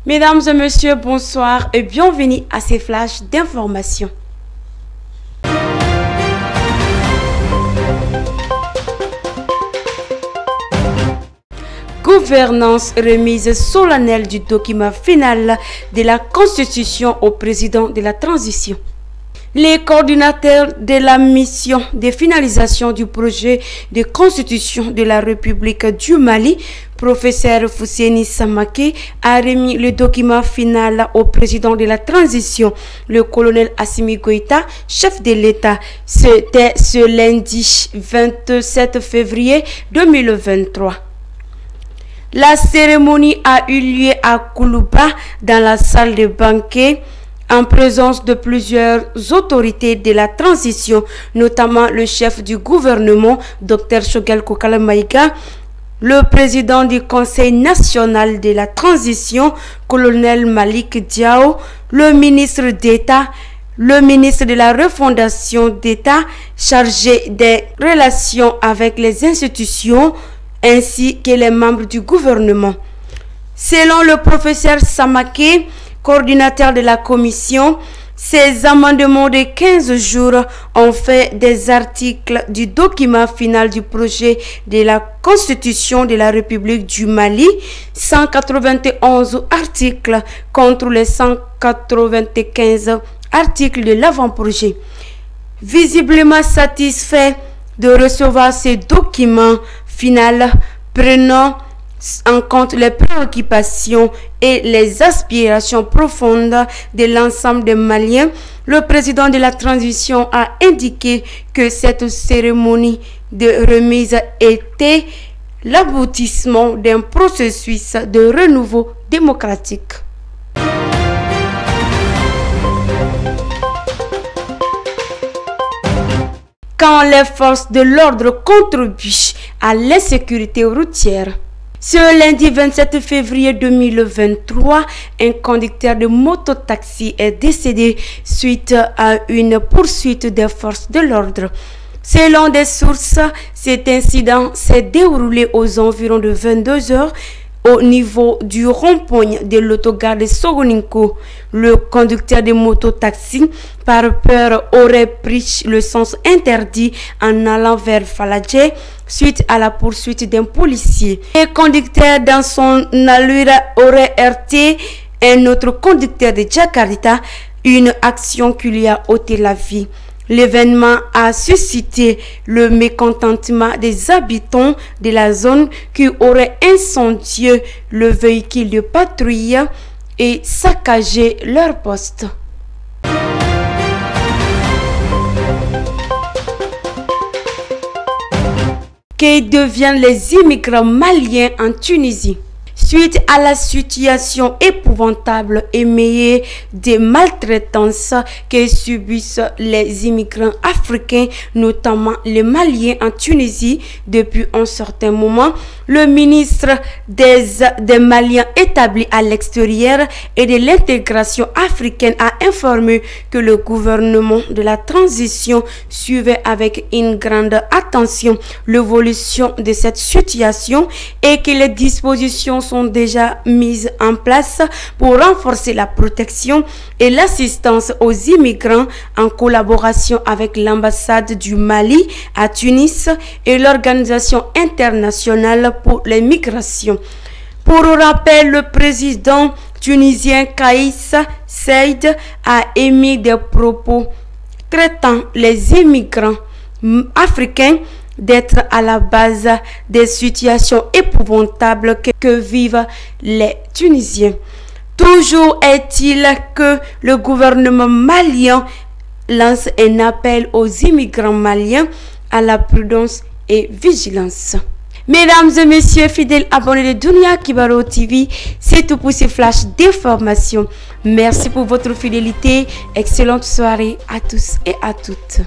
Mesdames et messieurs, bonsoir et bienvenue à ces flashs d'information. Gouvernance, remise solennelle du document final de la Constitution au président de la transition. Les coordinateurs de la mission de finalisation du projet de constitution de la République du Mali, professeur Fousseni Samake, a remis le document final au président de la transition, le colonel Assimi Goïta, chef de l'État. C'était ce lundi 27 février 2023. La cérémonie a eu lieu à Koulouba, dans la salle de banquet, en présence de plusieurs autorités de la transition, notamment le chef du gouvernement, Dr Choguel Kokala Maïga, le président du Conseil national de la transition, colonel Malik Diao, le ministre d'État, le ministre de la refondation d'État chargé des relations avec les institutions, ainsi que les membres du gouvernement. Selon le professeur Samake, coordinateur de la commission, ces amendements de 15 jours ont fait des articles du document final du projet de la Constitution de la République du Mali, 191 articles contre les 195 articles de l'avant-projet. Visiblement satisfait de recevoir ces documents finaux prenant en compte les préoccupations et les aspirations profondes de l'ensemble des Maliens, le président de la transition a indiqué que cette cérémonie de remise était l'aboutissement d'un processus de renouveau démocratique. Quand les forces de l'ordre contribuent à l'insécurité routière. Ce lundi 27 février 2023, un conducteur de mototaxi est décédé suite à une poursuite des forces de l'ordre. Selon des sources, cet incident s'est déroulé aux environs de 22 h au niveau du rond-point de l'autogare de Sogoninko. Le conducteur de mototaxi, par peur, aurait pris le sens interdit en allant vers Faladje suite à la poursuite d'un policier. Le conducteur, dans son allure, aurait heurté un autre conducteur de Jakarta, une action qui lui a ôté la vie. L'événement a suscité le mécontentement des habitants de la zone qui auraient incendié le véhicule de patrouille et saccagé leur poste. Que deviennent les immigrants maliens en Tunisie? Suite à la situation épouvantable et émaillée des maltraitances que subissent les immigrants africains, notamment les Maliens en Tunisie, depuis un certain moment, le ministre des Maliens établis à l'extérieur et de l'intégration africaine a informé que le gouvernement de la transition suivait avec une grande attention l'évolution de cette situation et que les dispositions sont déjà mises en place pour renforcer la protection et l'assistance aux immigrants en collaboration avec l'ambassade du Mali à Tunis et l'Organisation internationale pour les migrations. Pour rappel, le président tunisien Kais Saied a émis des propos traitant les immigrants africains d'être à la base des situations épouvantables que vivent les Tunisiens. Toujours est-il que le gouvernement malien lance un appel aux immigrants maliens à la prudence et vigilance. Mesdames et messieurs, fidèles abonnés de Dunia Kibaro TV, c'est tout pour ces flashs d'information. Merci pour votre fidélité. Excellente soirée à tous et à toutes.